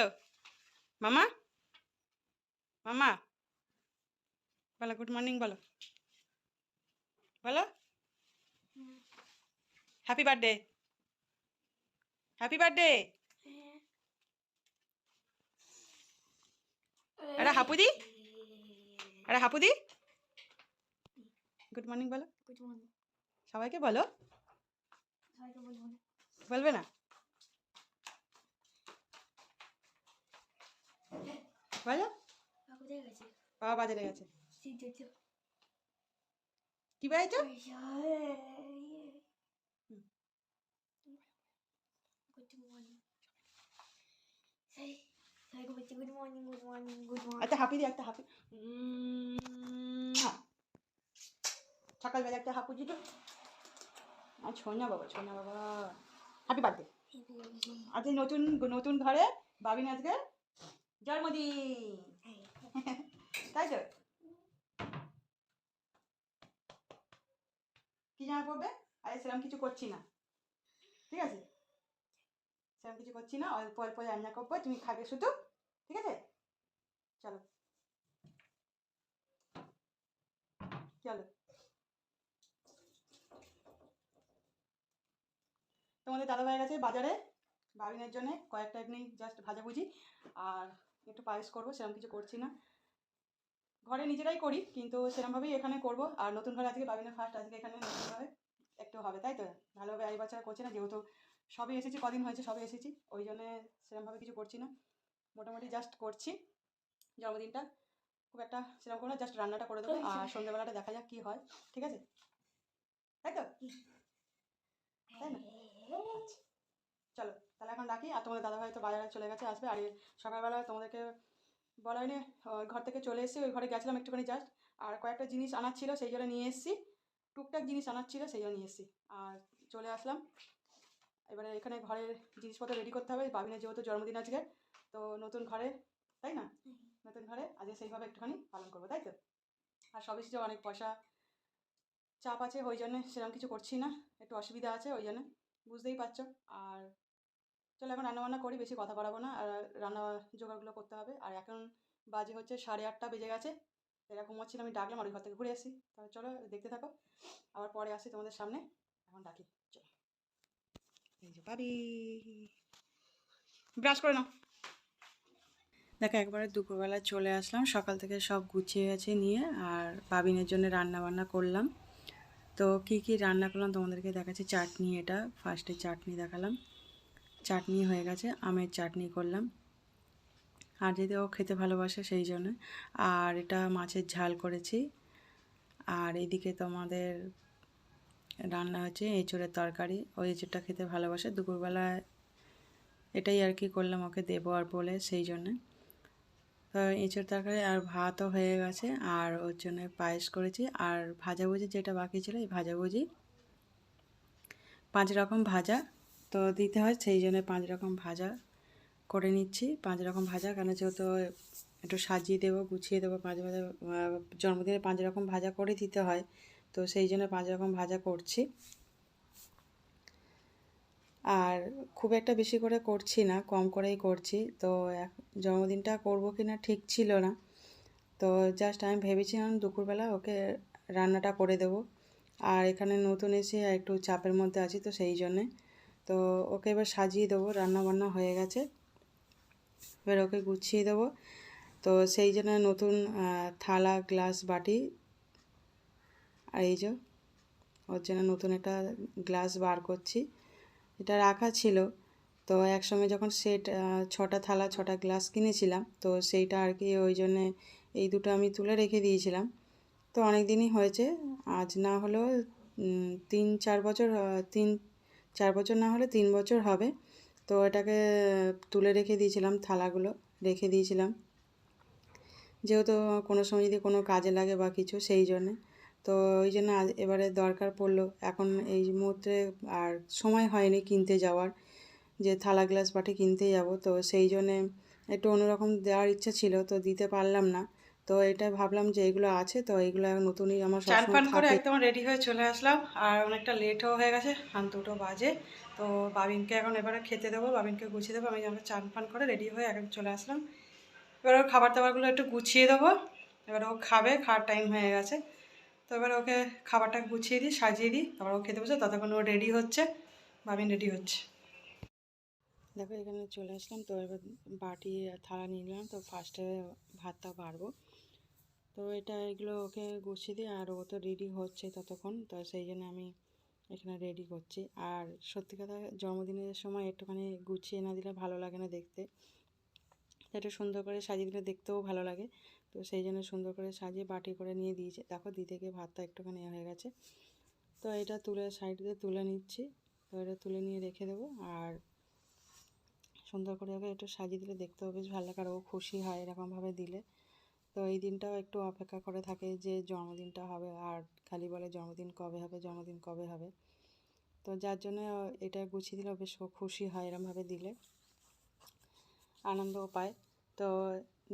বলো মামা মামা বলো গুড মর্নিং বলো বলো হ্যাপি বার্থডে হ্যাপি বার্থডে আরে হাপুদি আরে হাপুদি গুড মর্নিং বলো গুড মর্নিং সবাইকে বলো সবাইকে বলবো না বলবে না বলো কোথায় গেছে বাবা বাজারে গেছে সিদ্ধ কি পেয়েছো গুড মর্নিং সবাইকে বলছি good morning good morning good morning একটা হাপি দি একটা হাপি সকালবেলা একটা হাপু দিত আর ছোনা বাবা হ্যাপি বার্থডে আজকে নতুন নতুন ঘরে বাবিন আজকে জন্মদিন তাই তো কি জামা পড়বে আরে সেরকম কিছু করছি না ঠিক আছে সেরকম কিছু করছি না অল্প অল্প রান্না করবো তুমি খাবে শুধু ঠিক আছে চলো চলো তোমাদের দাদাভাই গেছে বাজারে বাবিনের জন্য কয়েকটা এমনি জাস্ট ভাজাভুজি আর একটু পায়েস করবো সেরকম কিছু করছি না ঘরে নিজেরাই করি কিন্তু সেরকমভাবেই এখানে করব আর নতুন ঘরে আজকে বাবিনের ফার্স্ট আজকে এখানে নতুনভাবে একটু হবে তাই তো ভালোভাবে এই বছর করছি না যেহেতু সবে এসেছি কদিন হয়েছে সবে এসেছি ওই জন্যে সেরকমভাবে কিছু করছি না মোটামুটি জাস্ট করছি জন্মদিনটা খুব একটা সেরকম করে জাস্ট রান্নাটা করে দেবো আর সন্ধ্যাবেলাটা দেখা যাক কী হয় ঠিক আছে তাই তো তাই না আচ্ছা চলো তাহলে এখন রাখি আর তোমাদের দাদাভাই তো বাজারে চলে গেছে আসবে আর সকালবেলা তোমাদেরকে বলা হয়নি ঘর থেকে চলে এসেছি ওই ঘরে গেছিলাম একটুখানি জাস্ট আর কয়েকটা জিনিস আনার ছিল সেই জন্য নিয়ে এসেছি টুকটাক জিনিস আনার ছিল সেই জন্য নিয়ে এসেছি আর চলে আসলাম এবারে এখানে ঘরের জিনিসপত্র রেডি করতে হবে বাবিনের যেহেতু জন্মদিন আজকে তো নতুন ঘরে তাই না নতুন ঘরে আজকে সেইভাবে একটুখানি পালন করবো তাই তো আর সবই কিছু অনেক পয়সা চাপ আছে ওই জন্য সেরকম কিছু করছি না একটু অসুবিধা আছে ওই জন্য বুঝতেই পারছো আর চলো এখন রান্নাবান্না করি বেশি কথা বাড়াবো না আর রান্না জোগাড়গুলো করতে হবে আর এখন বাজে হচ্ছে 8:30 বেজে গেছে এরকম হচ্ছিল আমি ডাকলাম আর ঘর থেকে ঘুরে আসি তাহলে চলো দেখতে থাকো আবার পরে আসি তোমাদের সামনে এখন ডাকি চলো এই যে পাবি ব্রাশ করে নাও দেখো একবারে দুপুরবেলা চলে আসলাম সকাল থেকে সব গুছিয়ে গেছে নিয়ে আর বাবিনের জন্য রান্না বান্না করলাম তো কি কি রান্না করলাম তোমাদেরকে দেখাচ্ছি চাটনি এটা ফার্স্টে চাটনি দেখালাম চাটনি হয়ে গেছে আমের চাটনি করলাম আর যদি ও খেতে ভালোবাসে সেই জন্য আর এটা মাছের ঝাল করেছি আর এদিকে তোমাদের রান্না হচ্ছে এঁচোড়ের তরকারি ওই এঁচোড়টা খেতে ভালোবাসে দুপুরবেলা এটাই আর কি করলাম ওকে দেবো আর বলে সেই জন্যে তো এঁচোড় তরকারি আর ভাতও হয়ে গেছে আর ওর জন্য পায়েস করেছি আর ভাজাভুজি যেটা বাকি ছিল এই ভাজাভুজি 5 রকম ভাজা তো দিতে হয় সেই জন্য 5 রকম ভাজা করে নিচ্ছি 5 রকম ভাজা কেন যেহেতু একটু সাজিয়ে দেবো গুছিয়ে দেবো 5 ভাজা জন্মদিনে 5 রকম ভাজা করে দিতে হয় তো সেই জন্য 5 রকম ভাজা করছি আর খুব একটা বেশি করে করছি না কম করেই করছি তো জন্মদিনটা করব কি না ঠিক ছিল না তো জাস্ট আমি ভেবেছিলাম দুপুরবেলা ওকে রান্নাটা করে দেবো আর এখানে নতুন এসে একটু চাপের মধ্যে আছি তো সেই জন্যে তো ওকে এবার সাজিয়ে দেবো রান্না বান্না হয়ে গেছে এবার ওকে গুছিয়ে দেবো তো সেই জন্য নতুন থালা গ্লাস বাটি আর এই যে ওর জন্য নতুন একটা গ্লাস বার করছি এটা রাখা ছিল তো একসঙ্গে যখন সেট 6টা থালা 6টা গ্লাস কিনেছিলাম তো সেইটা আর কি ওই জন্যে এই দুটো আমি তুলে রেখে দিয়েছিলাম তো অনেক দিনই হয়েছে আজ না হলেও 3-4 বছর 3-4 বছর না হলে 3 বছর হবে তো এটাকে তুলে রেখে দিয়েছিলাম থালাগুলো রেখে দিয়েছিলাম যেহেতু কোনো সময় যদি কোনো কাজে লাগে বা কিছু সেই জন্যে তো ওই জন্য এবারে দরকার পড়লো এখন এই মুহূর্তে আর সময় হয়নি কিনতে যাওয়ার যে থালা গ্লাস বাটি কিনতে যাব তো সেই জন্যে একটু অন্যরকম দেওয়ার ইচ্ছা ছিল তো দিতে পারলাম না তো এটা ভাবলাম যে এগুলো আছে, তো এগুলো নতুনই আমার চান সবসময় পান করে থাকে। একদম রেডি হয়ে চলে আসলাম, আর অনেকটা লেটও হয়ে গেছে, 2টো বাজে। তো বাবিনকে এখন এবারে খেতে দেবো, বাবিনকে গুছিয়ে দেবো। আমি আমরা চান পান করে রেডি হয়ে এখন চলে আসলাম। এবার ওর খাবার দাবারগুলো একটু গুছিয়ে দেবো। এবার ও খাবে, খাওয়ার টাইম হয়ে গেছে। তো এবার ওকে খাবারটা গুছিয়ে দিই, সাজিয়ে দিই, তারপর ও খেতে বসে। ততক্ষণ ও রেডি হচ্ছে, বাবিন রেডি হচ্ছে। দেখো এখানে চলে আসলাম। তো এবার বাটি আর থালা নিয়ে নিলাম। তো ফার্স্টে ভাতটা বাড়বো। তো এগুলো ওকে গুছিয়ে দিই, আর ও তো রেডি হচ্ছে ততক্ষণ। তো সেই জন্য আমি এখানে রেডি করছি। আর সত্যি কথা, জন্মদিনের সময় একটুখানি গুছিয়ে না দিলে ভালো লাগে না দেখতে। এটা সুন্দর করে সাজিয়ে দিলে দেখতেও ভালো লাগে। তো সেই জন্য সুন্দর করে সাজিয়ে বাটি করে নিয়ে দিয়েছে। দেখো দিতে গিয়ে ভাতটা একটুখানি হয়ে গেছে। তো এটা তুলে সাইড দিয়ে তুলে নিচ্ছি। তো এটা তুলে নিয়ে রেখে দেবো। আর সুন্দর করে ওকে একটু সাজিয়ে দিলে দেখতেও বেশ ভালো লাগে, আর ও খুশি হয় এরকমভাবে দিলে। তো এই দিনটাও একটু অপেক্ষা করে থাকে যে জন্মদিনটা হবে, আর খালি বলে জন্মদিন কবে হবে, জন্মদিন কবে হবে। তো যার জন্য এটা গুছিয়ে দিলে বেশ খুশি হয়, এরমভাবে দিলে আনন্দও পায়। তো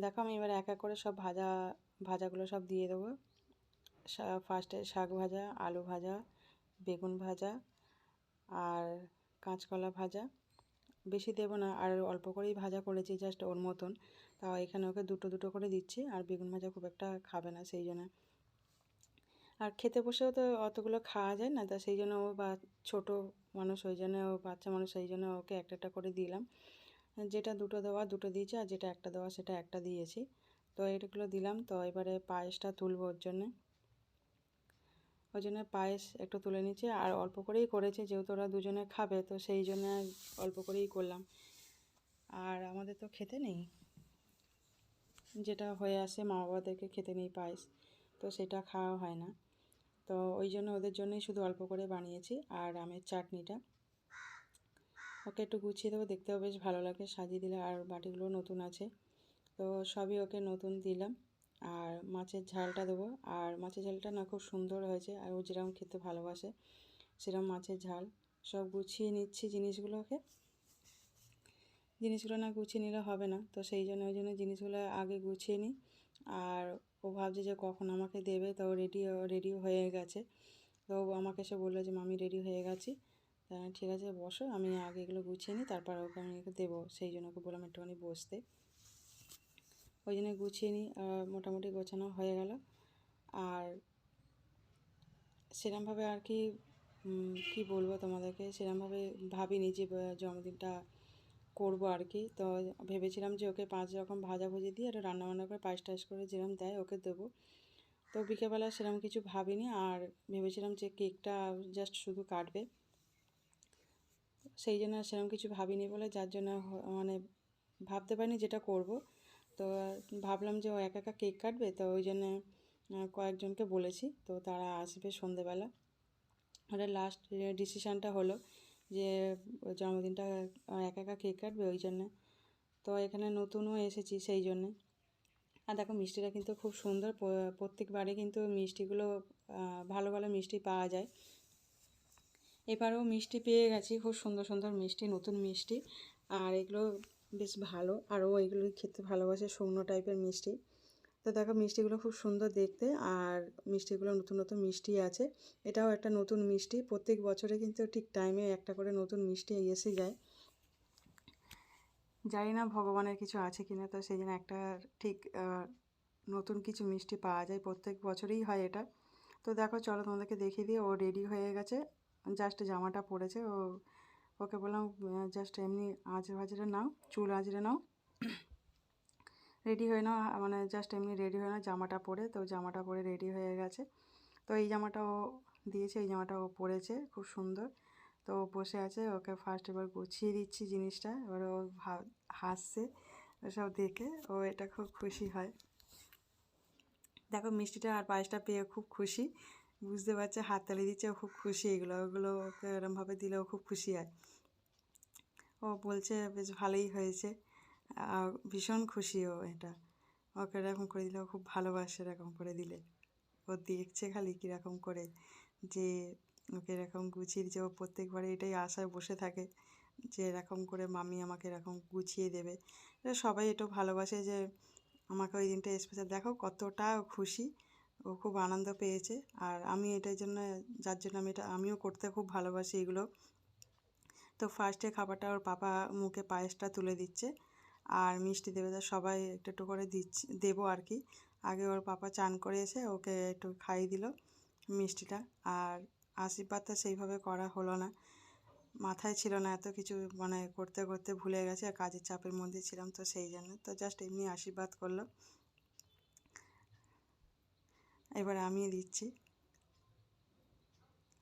দেখো আমি এবার এক এক করে সব ভাজাগুলো সব দিয়ে দেবো। ফার্স্টে শাক ভাজা, আলু ভাজা, বেগুন ভাজা আর কাঁচকলা ভাজা। বেশি দেবো না, আর অল্প করেই ভাজা করেছি, জাস্ট ওর মতন। তাও এখানে ওকে দুটো দুটো করে দিচ্ছি। আর বেগুন ভাজা খুব একটা খাবে না, সেই জন্য। আর খেতে বসেও তো অতগুলো খাওয়া যায় না, তা সেই জন্য ও ছোটো মানুষ, ওই জন্য ও বাচ্চা মানুষ, সেই জন্য ওকে একটা একটা করে দিলাম। যেটা দুটো দেওয়া দুটো দিয়েছি, আর যেটা একটা দেওয়া সেটা একটা দিয়েছি। তো এইগুলো দিলাম। তো এবারে পায়েসটা তুলবো ওর জন্যে। ওই জন্য পায়েস একটু তুলে নিচ্ছি, আর অল্প করেই করেছি, যেহেতু ওরা দুজনে খাবে, তো সেই জন্য অল্প করেই করলাম। আর আমাদের তো খেতে নেই, যেটা হয়ে আসে মা বাবাদেরকে খেতে নেই পায়েস, তো সেটা খাওয়া হয় না। তো ওই জন্য ওদের জন্যই শুধু অল্প করে বানিয়েছি। আর আমের চাটনিটা ওকে একটু গুছিয়ে দেবো, দেখতেও বেশ ভালো লাগে সাজিয়ে দিলে। আর বাটিগুলো নতুন আছে, তো সবই ওকে নতুন দিলাম। আর মাছের ঝালটা দেবো। আর মাছের ঝালটা না খুব সুন্দর হয়েছে, আর ও যেরকম খেতে ভালোবাসে সেরকম মাছের ঝাল। সব গুছিয়ে নিচ্ছি জিনিসগুলো না গুছিয়ে নিলে হবে না, তো সেই জন্য ওই জন্য জিনিসগুলো আগে গুছিয়ে নিই। আর ও ভাবছে যে কখন আমাকে দেবে, তো রেডিও হয়ে গেছে। তো ও আমাকে এসে বললো যে মামি রেডি হয়ে গেছি। তা ঠিক আছে বসো, আমি আগে এগুলো গুছিয়ে নিই, তারপর ওকে আমি দেবো। সেই জন্য ওকে বললাম একটুখানি বসতে। ওই জন্য গুছিয়ে নিই, মোটামুটি গোছানো হয়ে গেল। আর সেরমভাবে আর কি কী বলবো তোমাদেরকে, সেরমভাবে ভাবিনি যে জন্মদিনটা করবো আর কি। তো ভেবেছিলাম যে ওকে 5 রকম ভাজাভুজি দিয়ে একটা রান্নাবান্না করে পায়েস টায়েস করে যেরকম দেয় ওকে দেবো। তো বিকেলবেলা সেরকম কিছু ভাবিনি। আর ভেবেছিলাম যে কেকটা জাস্ট শুধু কাটবে, সেই জন্য সেরকম কিছু ভাবিনি বলে, যার জন্য মানে ভাবতে পারিনি যেটা করব। তো ভাবলাম যে ও একা একা কেক কাটবে, তো ওই জন্যে কয়েকজনকে বলেছি, তো তারা আসবে সন্ধেবেলা। ওটা লাস্ট ডিসিশানটা হলো যে জন্মদিনটা একা একা কেক কাটবে, ওই জন্যে। তো এখানে নতুনও এসেছি সেই জন্যে। আর দেখো মিষ্টিটা কিন্তু খুব সুন্দর, প্রত্যেকবারে কিন্তু মিষ্টিগুলো ভালো ভালো মিষ্টি পাওয়া যায়। এবারেও মিষ্টি পেয়ে গেছি, খুব সুন্দর সুন্দর মিষ্টি, নতুন মিষ্টি। আর এগুলো বেশ ভালো, আরও এগুলো খেতে ভালোবাসে, শুকনো টাইপের মিষ্টি। তো দেখো মিষ্টিগুলো খুব সুন্দর দেখতে, আর মিষ্টিগুলো নতুন নতুন মিষ্টি আছে। এটাও একটা নতুন মিষ্টি, প্রত্যেক বছরে কিন্তু ঠিক টাইমে একটা করে নতুন মিষ্টি এসে যায়। জানি না ভগবানের কিছু আছে কিনা, তো সেই জন্য একটা ঠিক নতুন কিছু মিষ্টি পাওয়া যায়, প্রত্যেক বছরেই হয় এটা। তো দেখো চলো তোমাদেরকে দেখিয়ে দিয়ে, ও রেডি হয়ে গেছে, জাস্ট জামাটা পরেছে। ওকে বললাম জাস্ট এমনি আঁচড়ে নাও, চুল আঁচড়ে নাও, রেডি হয়ে নাও, মানে জাস্ট এমনি রেডি হয়ে নাও জামাটা পরে। তো জামাটা পরে রেডি হয়ে গেছে। তো এই জামাটা ও দিয়েছে, এই জামাটা ও পরেছে, খুব সুন্দর। তো ও বসে আছে, ওকে ফার্স্ট এবার গুছিয়ে দিচ্ছি জিনিসটা। এবার ও হাসছে সব দেখে, ও এটা খুব খুশি হয়। দেখো মিষ্টিটা আর পায়েসটা পেয়ে খুব খুশি, বুঝতে পারছে, হাততালি দিচ্ছে, ও খুব খুশি। ওগুলো ওকে এরমভাবে দিলে ও খুব খুশি হয়। ও বলছে বেশ ভালোই হয়েছে, ভীষণ খুশি ও এটা। ওকে এরকম করে দিলে ও খুব ভালোবাসে, এরকম করে দিলে। ও দেখছে খালি কীরকম করে যে ওকে এরকম গুছিয়ে দিচ্ছে। ও প্রত্যেকবারে এটাই আশায় বসে থাকে যে এরকম করে মামি আমাকে এরকম গুছিয়ে দেবে। সবাই এটা ভালোবাসে যে আমাকে ওই দিনটা স্পেশাল, দেখো কতটা খুশি, ও খুব আনন্দ পেয়েছে। আর আমি এটার জন্য, যার জন্য আমিও করতে খুব ভালোবাসি এগুলো। তো ফার্স্টে খাবারটা ওর পাপা মুখে পায়েসটা তুলে দিচ্ছে আর মিষ্টি দেবে, তো সবাই একটু একটু করে দেবো আর কি। আগে ওর পাপা চান করে এসে ওকে একটু খাইয়ে দিল মিষ্টিটা। আর আশীর্বাদটা সেইভাবে করা হলো না, মাথায় ছিল না, এত কিছু মানে করতে করতে ভুলে গেছে আর কাজের চাপের মধ্যে ছিলাম, তো সেই জন্য তো জাস্ট এমনি আশীর্বাদ করলো। এবার আমি দিচ্ছি,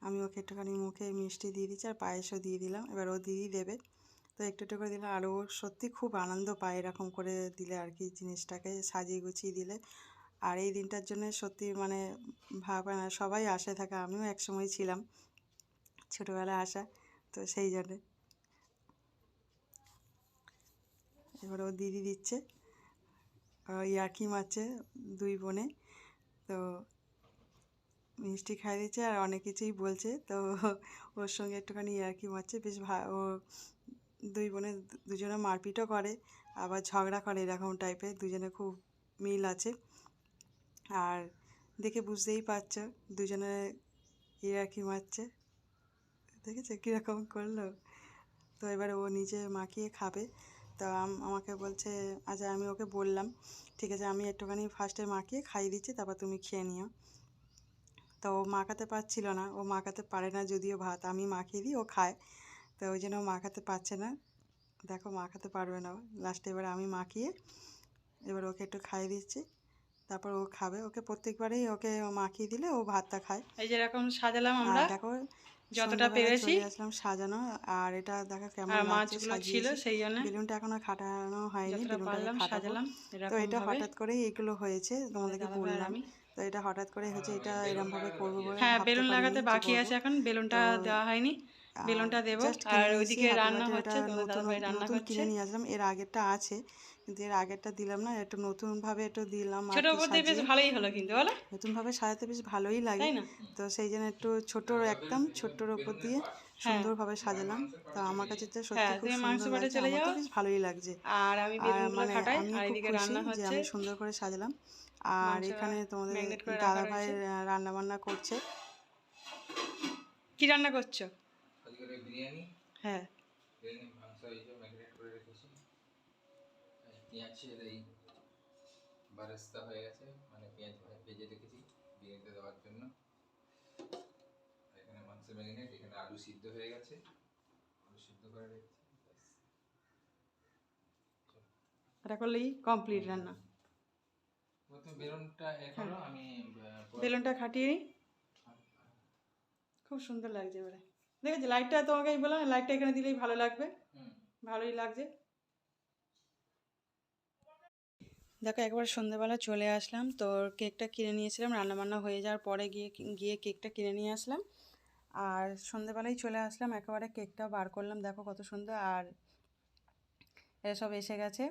আমি ওকে একটুখানি মুখে মিষ্টি দিয়ে দিচ্ছি আর পায়েসও দিয়ে দিলাম। এবার ও দিদি দেবে, তো একটু একটু করে দিলাম। আর ও সত্যি খুব আনন্দ পায় এরকম করে দিলে আর কি, জিনিসটাকে সাজিয়ে গুছিয়ে দিলে। আর এই দিনটার জন্য সত্যি মানে ভাবা না, সবাই আশা থাকে, আমিও একসময় ছিলাম ছোটোবেলায় আসা, তো সেই জন্যে। এবার ও দিদি দিচ্ছে, ইয়ার্কি মারছে দুই বোনে, তো মিষ্টি খাই দিচ্ছে আর অনেক কিছুই বলছে, তো ওর সঙ্গে একটুখানি ইয়ার্কি মারছে। বেশ ও দুই বোনে দুজনে মারপিটও করে, আবার ঝগড়া করে, এরকম টাইপের দুজনে খুব মিল আছে। আর দেখে বুঝতেই পারছো দুজনে ইয়ার্কি মারছে, দেখেছো কীরকম করলো। তো এবার ও নিজে মাখিয়ে খাবে, তো আমাকে বলছে, আচ্ছা আমি ওকে বললাম ঠিক আছে আমি একটুখানি ফার্স্টে মাখিয়ে খাইয়ে দিচ্ছি, তারপর তুমি খেয়ে নিও। তো ও মাখাতে পারছিল না, ও মাখাতে পারে না যদিও ভাত, আমি মাখিয়ে দিই ও খায়, তো ওই জন্য ও মাখাতে পারছে না, দেখো মাখাতে পারবে না লাস্টে। এবার আমি মাখিয়ে এবার ওকে একটু খাইয়ে দিচ্ছি, তারপর ও খাবে। ওকে প্রত্যেকবারেই ওকে মাখিয়ে দিলে ও ভাতটা খায়। এই যে এরকম সাজালাম আমরা, দেখো যতটা পেরেছি আসলাম সাজানো। আর এটা দেখো কেমন মাছগুলো ছিল, সেই জন্য বেলুনটা এখনো খাটানো হয়নি, বেলুনটা সাজালাম। তো এটা হঠাৎ করেই এগুলো হয়েছে, তোমাদেরকে বললাম। তো এটা হঠাৎ করে হয়েছে, এটা এরকম ভাবে করবো বলে, হ্যাঁ বেলুন লাগাতে বাকি আছে, এখন বেলুনটা দেওয়া হয়নি, বেলুনটা দেবো। আর ওইদিকে রান্না হচ্ছে, নতুন কিনে নিয়ে আসলাম, এর আগেরটা আছে কিন্তু এর আগেরটা দিলাম না, একটু নতুনভাবে একটু দিলাম। ছোট উপরে বেশ ভালোই হলো কিন্তু, বলো নতুনভাবে সাজাতে বেশ ভালোই লাগে, তো সেই জন্য একটু ছোট, একদম ছোটর উপর দিয়ে সুন্দরভাবে সাজালাম। তো আমার কাছে তো সত্যি খুব সুন্দর লাগছে, আমার তো বেশ ভালোই লাগছে। আর আমি মানে আমি খুব খুশি যে আমি সুন্দর করে সাজালাম। আর এখানে তোমাদের দাদা ভাই রান্না বান্না করছে। কি রান্না করছো? বিরিয়ানি। হ্যাঁ, বিরিয়ানি মাংস এই যে ম্যারিনেট করে রেখেছি, পেঁয়াজের এই বারেস্তা হয়ে গেছে, মানে পেঁয়াজ ভেজে রেখেছি বিরিয়ানিতে দেওয়ার জন্য। এখানে মাংস ম্যারিনেট, এখানে আলু সিদ্ধ হয়ে গেছে, আলু সিদ্ধ করে রেখেছি। এটা করলেই কমপ্লিট রান্না। বেলুনটা এখনো আমি বেলুনটা খাটিয়ে নিই, খুব সুন্দর লাগছে। এবারে দেখেছি লাইটটা, তোমাকে আমি বললাম লাইটটা এখানে দিলেই ভালো লাগবে, ভালোই লাগছে। দেখো একবার সন্ধ্যেবেলা চলে আসলাম, তো কেকটা কিনে নিয়েছিলাম, রান্নাবান্না হয়ে যাওয়ার পরে গিয়ে কেকটা কিনে নিয়ে আসলাম। আর সন্ধ্যেবেলায় চলে আসলাম, একেবারে কেকটা বার করলাম, দেখো কত সুন্দর। আর এরা সব এসে গেছে,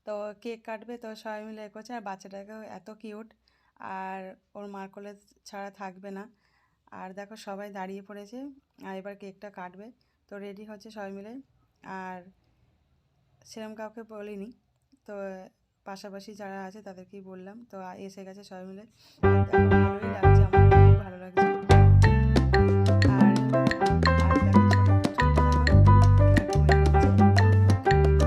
তো কেক কাটবে, তো সবাই মিলে করছে। আর বাচ্চাটাকেও এত কিউট, আর ওর মার কোলে ছাড়া থাকবে না। আর দেখো সবাই দাঁড়িয়ে পড়েছে, আর এবার কেকটা কাটবে, তো রেডি হচ্ছে সবাই মিলে। আর সেরকম কাউকে বলিনি, তো পাশাপাশি যারা আছে তাদেরকেই বললাম, তো এসে গেছে সবাই মিলে। ভালোই লাগছে, আমার খুব ভালো লাগছে। আর দেখো ছোটো পুচকিটা দেখো কিরকম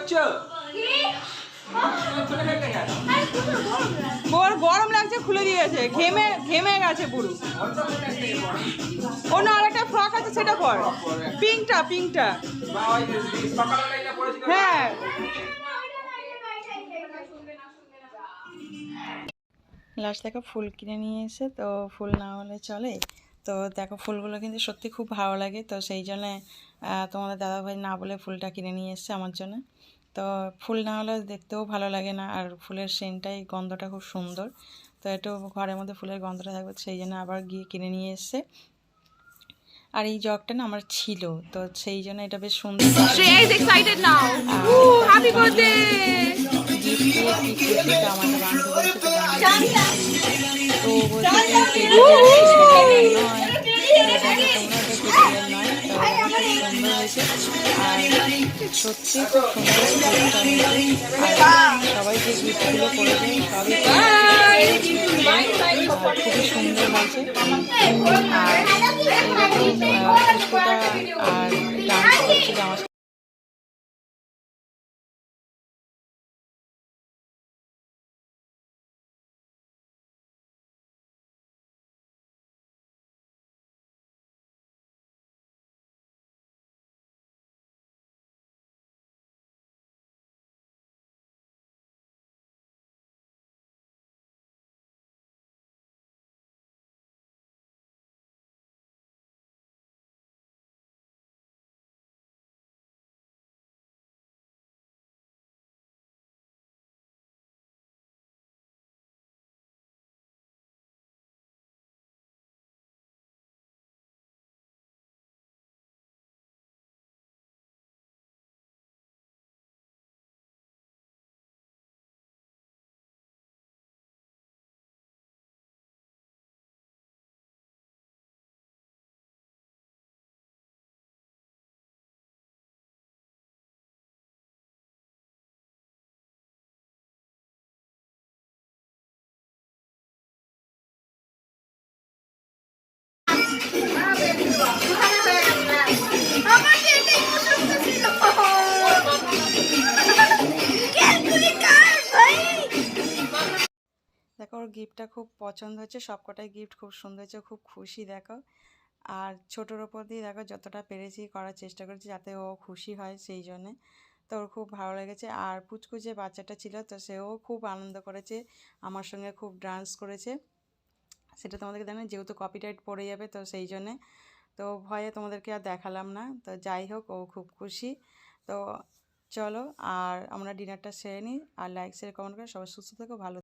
করছো? গরম লাগছে, খুলে দিয়েছে, ঘেমে ঘেমে গেছে পুরো। ও না, আরেকটা ফ্রক আছে, সেটা পর, পিঙ্কটা পিঙ্কটা। হ্যাঁ, লাস্ট দেখো ফুল কিনে নিয়ে এসে, তো ফুল না হলে চলে, তো দেখো ফুলগুলো কিন্তু সত্যি খুব ভালো লাগে, তো সেই জন্যে তোমাদের দাদাভাই না বলে ফুলটা কিনে নিয়ে এসছে আমার জন্য। তো ফুল না হলে দেখতেও ভালো লাগে না, আর ফুলের সেন্টটাই, গন্ধটা খুব সুন্দর, তো একটু ঘরের মধ্যে ফুলের গন্ধটা থাকবে, সেই জন্য আবার গিয়ে কিনে নিয়ে এসছে। আর এই জগটা না আমার ছিল, তো সেই জন্য এটা বেশ সুন্দর। Shreya is excited now. Happy birthday! Gift দিয়ে কি খুশিটা আমাকে বান্ধব বলছে, তো তো বলছে যে টেডিবিয়ার নয়, নয়, তো সুন্দর হয়েছে, আর সত্যি খুব সুন্দর গিফটটা হয়েছে, আর সবাই যে গিফটগুলো করেছে সবই খুবই সুন্দর হয়েছে। আর পুষ্পটা আর ডান্স করছিল আমার সাথে। দেখো ওর গিফটটা খুব পছন্দ হচ্ছে, সবকটাই গিফট খুব সুন্দর হচ্ছে, খুব খুশি দেখো। আর ছোটোর ওপর দিয়ে দেখো যতটা পেরেছি করার চেষ্টা করেছি যাতে ও খুশি হয়, সেই জন্যে তো ওর খুব ভালো লেগেছে। আর পুচকু যে বাচ্চাটা ছিল, তো সেও খুব আনন্দ করেছে, আমার সঙ্গে খুব ডান্স করেছে, সেটা তোমাদেরকে জানি যেহেতু কপিরাইট পড়ে যাবে, তো সেই জন্যে তো ভয়ে তোমাদেরকে আর দেখালাম না। তো যাই হোক, ও খুব খুশি। তো চলো আর আমরা ডিনারটা সেরে নিই, আর লাইক শেয়ার কমেন্ট করে সবাই সুস্থ থেকো, ভালো